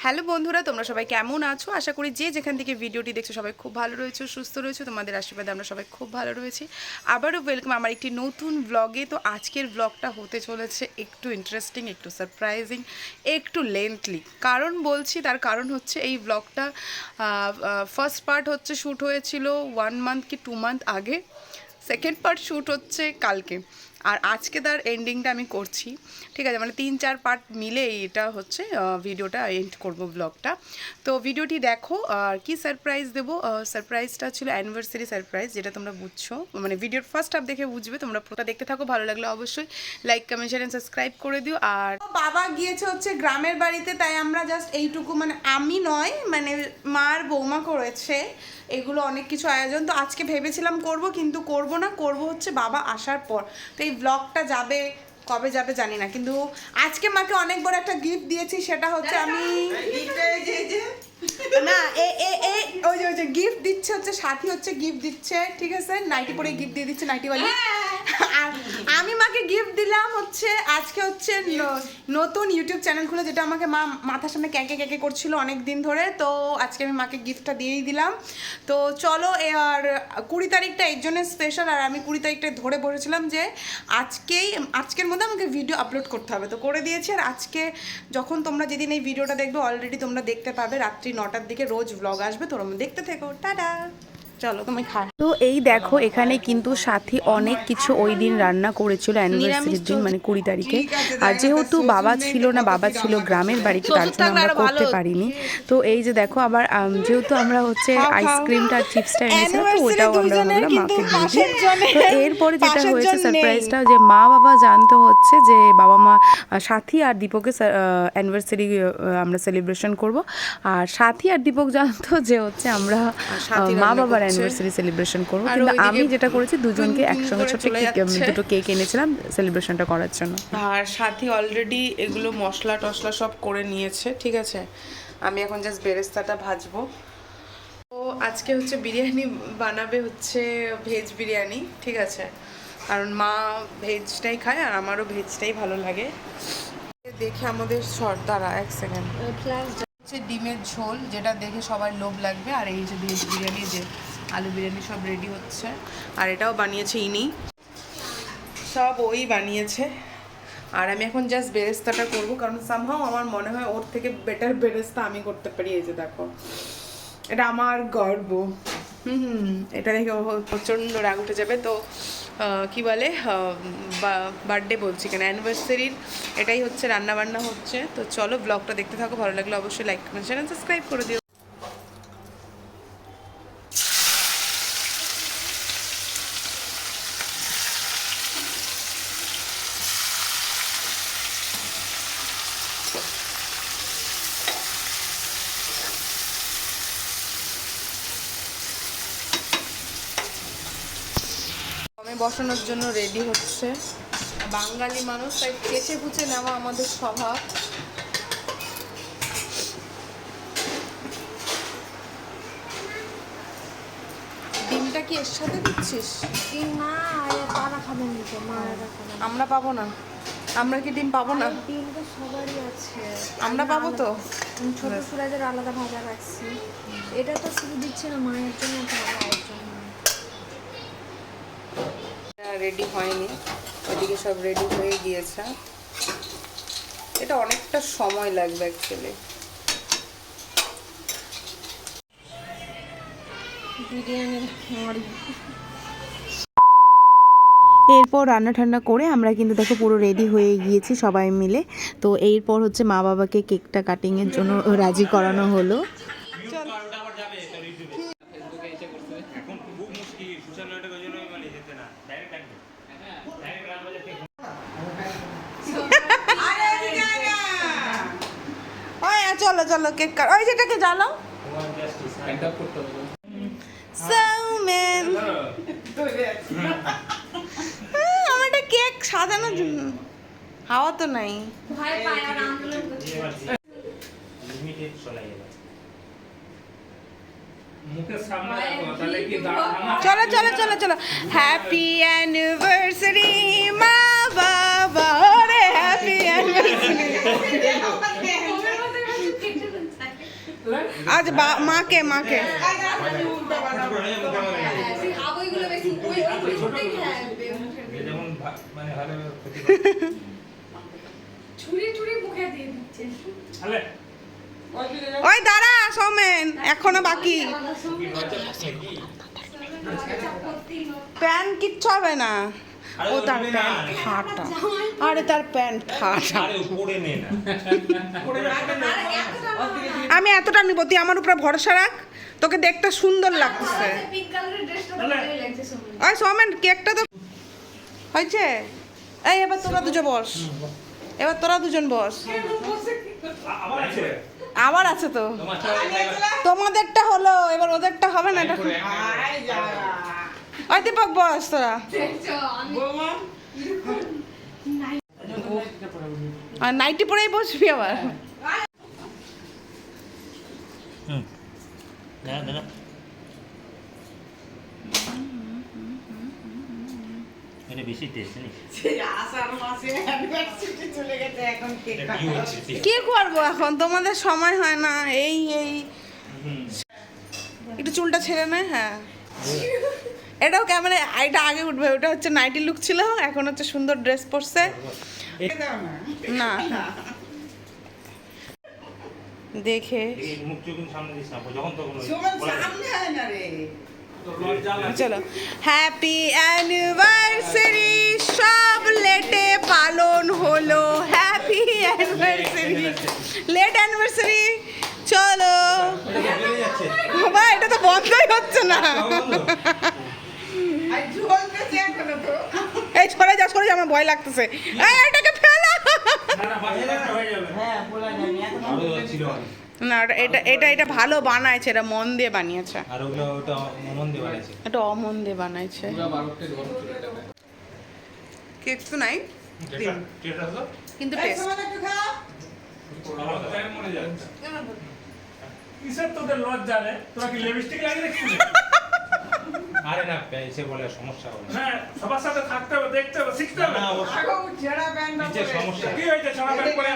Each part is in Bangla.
হ্যালো বন্ধুরা, তোমরা সবাই কেমন আছো? আশা করি যে যেখান থেকে ভিডিওটি দেখছো সবাই খুব ভালো রয়েছে, সুস্থ রয়েছে। তোমাদের আশীর্বাদে আমরা সবাই খুব ভালো রয়েছি। আবারও ওয়েলকাম আমার একটি নতুন ব্লগে। তো আজকের ব্লগটা হতে চলেছে একটু ইন্টারেস্টিং, একটু সারপ্রাইজিং, একটু লেন্থলি। কারণ বলছি, তার কারণ হচ্ছে এই ব্লগটা ফার্স্ট পার্ট হচ্ছে শ্যুট হয়েছিল 1 মান্থ কি 2 মান্থ আগে, সেকেন্ড পার্ট শ্যুট হচ্ছে কালকে, আর আজকে তার এন্ডিংটা আমি করছি। ঠিক আছে, মানে 3-4 পার্ট মিলে এটা হচ্ছে ভিডিওটা এন্ড করব ব্লগটা। তো ভিডিওটি দেখো। আর কি সারপ্রাইজ দেবো, সারপ্রাইজটা ছিল অ্যানিভার্সারি সারপ্রাইজ, যেটা তোমরা বুঝছো, মানে ভিডিওর ফার্স্ট হাফ দেখে বুঝবে। তোমরা পুরোটা দেখতে থাকো, ভালো লাগলে অবশ্যই like, comment, share and subscribe করে দিও। আর বাবা গিয়েছে হচ্ছে গ্রামের বাড়িতে, তাই আমরা জাস্ট এইটুকু, মানে আমি নয়, মানে মার বৌমা করেছে এগুলো অনেক কিছু আয়োজন। তো আজকে ভেবেছিলাম করব, কিন্তু করব না, করব হচ্ছে বাবা আসার পর। তো এই ব্লগটা যাবে কবে যাবে জানি না, কিন্তু আজকে মাকে অনেক বড় একটা গিফট দিয়েছি। সেটা হচ্ছে আমি না ওই যে গিফট দিচ্ছে হচ্ছে সাথী, হচ্ছে গিফট দিচ্ছে, ঠিক আছে, নাইটি পরে গিফট দিয়ে দিচ্ছে, নাইটিওয়ালি। আর আমি মাকে গিফট দিলাম হচ্ছে আজকে হচ্ছে নতুন ইউটিউব চ্যানেল খুলে, যেটা আমাকে মা মাথার সামনে ক্যাঁকে ক্যাঁকে করছিল অনেক দিন ধরে। তো আজকে আমি মাকে গিফটটা দিয়েই দিলাম। তো চলো, আর 20 তারিখটা এর জন্য স্পেশাল। আর আমি 20 তারিখটা ধরে বসেছিলাম যে আজকের মধ্যে আমাকে ভিডিও আপলোড করতে হবে, তো করে দিয়েছি। আর আজকে যখন তোমরা যেদিন এই ভিডিওটা দেখবে, অলরেডি তোমরা দেখতে পাবে রাত্রি 9টার দিকে রোজ ব্লগ আসবে। তোমরা দেখতে থেকো, টাটা। চলো তুমি খা। তো এই দেখো, এখানে কিন্তু সাথী অনেক কিছু ওই দিন রান্না করেছিল অ্যানিভার্সারির দিন, মানে 20 তারিখে। আর যেহেতু বাবা ছিল না, বাবা ছিল গ্রামের বাড়িতে, তার জন্য আমরা করতে পারিনি। তো এই যে দেখো, আবার যেহেতু আমরা হচ্ছে আইসক্রিমটা আর চিপসটা এনেছিলাম, তো ওটাও আমরা ভাবলাম মাকে দিয়ে দিই। তো এরপরে যেটা হয়েছে সারপ্রাইজটা, যে মা বাবা জানতে হচ্ছে যে বাবা মা সাথী আর দীপকের অ্যানিভার্সারি আমরা সেলিব্রেশন করব। আর সাথী আর দীপক জানতো যে হচ্ছে আমরা মা বাবার অ্যানিভার্সারি সেলিব্রেশন করবো। কিন্তু আমি যেটা করেছি, দুজনকে একসঙ্গে ছোট্ট দুটো কেক এনেছিলাম সেলিব্রেশনটা করার জন্য। আর সাথী অলরেডি এগুলো মশলা টশলা সব করে নিয়েছে, ঠিক আছে। আমি এখন জাস্ট বেরেস্তাটা ভাজবো। তো আজকে হচ্ছে বিরিয়ানি বানাবে, হচ্ছে ভেজ বিরিয়ানি, ঠিক আছে। কারণ মা ভেজটাই খায় আর আমারও ভেজটাই ভালো লাগে। দেখে আমাদের সর্দারা 1 সেকেন্ড হচ্ছে ডিমের ঝোল, যেটা দেখে সবার লোভ লাগবে। আর এই যে ভেজ বিরিয়ানি, যে আলু বিরিয়ানি, সব রেডি হচ্ছে। আর এটাও বানিয়েছে ইনি, সব ওই বানিয়েছে। আর আমি এখন জাস্ট বেরেস্তাটা করবো, কারণ সামহাও আমার মনে হয় ওর থেকে বেটার বেরেস্তা আমি করতে পারি। এই যে দেখো, এটা আমার গর্ব। এটা দেখে প্রচণ্ড রাগ উঠে যাবে। তো কি বলে, বার্থডে বলছি কেন, অ্যানিভার্সারির এটাই হচ্ছে রান্নাবান্না হচ্ছে। তো চলো ব্লগটা দেখতে থাকো, ভালো লাগলে অবশ্যই like, comment, share and subscribe করে দিও। বসানোর জন্য রেডি হচ্ছে। বাঙালি মানুষ, তাই চেঁচে বুচে নেওয়া আমাদের স্বভাব। ডিমটা কি এর সাথে দিচ্ছিস? আমরা পাবো না? আমরা কি ডিম পাবো না? ডিম তো সবারই আছে, আমরা পাবো তো। ছোট সুরাজের আলাদা ভাজা রাখছি। এটা তো শুধু দিচ্ছে না মায়ের জন্য, মায়ের জন্য। রেডি হয়নি, এদিকে সব রেডি হয়ে গিয়েছে। এটা অনেকটা সময় লাগবে অ্যাকচুয়ালি। এরপর রান্না ঠান্না করে আমরা কিন্তু দেখো পুরো রেডি হয়ে গিয়েছি সবাই মিলে। তো এরপর হচ্ছে মা বাবাকে কেকটা কাটিংয়ের জন্য রাজি করানো হলো। চলো চলো কেক কাট, ওই যেটাকে জ্বালাও। আমার একটা কেক সাজানোর জন্য হাওয়া তো নাই। চলো চলো চলো চলো, হ্যাপি অ্যানিভার্সারি মা বাবা, হ্যাপি অ্যানিভার্সারি। আজ মাকে মাকে ওই দাঁড়া সৌমেন, এখনো বাকি। প্যান্ট কিচ্ছু হবে না, ও তার প্যান্ট ফাটা, আরে তার প্যান্ট ফাটা। আমি এতটা নিব, তুই আমার উপরে ভরসা রাখ, তোকে দেখতে সুন্দর লাগছে। ওই সৌমেন কেকটা তো হয়েছে। এই এবার তোরা দুজন বস, এবার তোরা দুজন বস। আবার আছে তো, তোমাদেরটা হলো, এবার ওদেরটা হবে না। এটা ওই দীপক বস তোরা। আর নাইটি পরেই বসবি আবার। কি করবো এখন, তোমাদের সময় হয় না। এই এই একটু চুলটা ছেড়ে নে। হ্যাঁ এটাও ক্যামেরা, এটা আগে উঠবে। ওটা হচ্ছে নাইটি লুক ছিল, এখন হচ্ছে সুন্দর ড্রেস পরছে। না দেখে চলো। হ্যাপি অ্যানিভার্সারি, সব লেটে পালন হলো। Happy anniversary, late anniversary. চলো বাবা, এটা তো বন্ধই হচ্ছে না। এই সরে যা সরে যা, আমার ভয় লাগতেছে। এই এটাকে ফেলো না, এটা এটা এটা ভালো বানাইছে, এটা মন দিয়ে বানিয়েছে। আর ওগুলো ওটা মন দিয়ে বানাইছে, এটা অমন দিয়ে বানাইছে। কেক তো নাই কিন্তু টেস্ট। কিসের তোদের লজ্জা রে? তোরা কি লিপস্টিক লাগিয়ে রেখেছিস? আরে না এসে বলে সমস্যা হবে। হ্যাঁ, সবার সাথে থাকতে হবে, দেখতে হবে, শিখতে হবে। না নিচে সমস্যা। কি হয়েছে ছাড়া ব্যাগ পরে?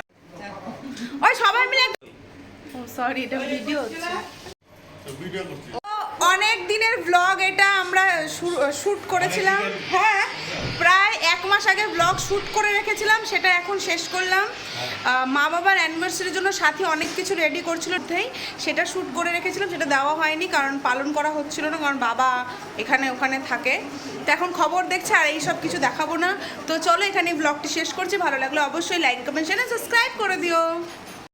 ওই সবাই মিলে, ও সরি এটা ভিডিও হচ্ছে। অনেক দিনের ব্লগ এটা, আমরা শ্যুট করেছিলাম। হ্যাঁ প্রায় 1 মাস আগে ব্লগ শ্যুট করে রেখেছিলাম, সেটা এখন শেষ করলাম। মা বাবার অ্যানিভার্সারির জন্য সাথী অনেক কিছু রেডি করছিল, সেটা শ্যুট করে রেখেছিলাম, সেটা দেওয়া হয়নি কারণ পালন করা হচ্ছিল না, কারণ বাবা এখানে ওখানে থাকে। তো এখন খবর দেখছে, আর এইসব কিছু দেখাবো না। তো চলো এখানে ব্লগটি শেষ করছি। ভালো লাগলে অবশ্যই লাইক কমেন্ট শেয়ার সাবস্ক্রাইব করে দিও।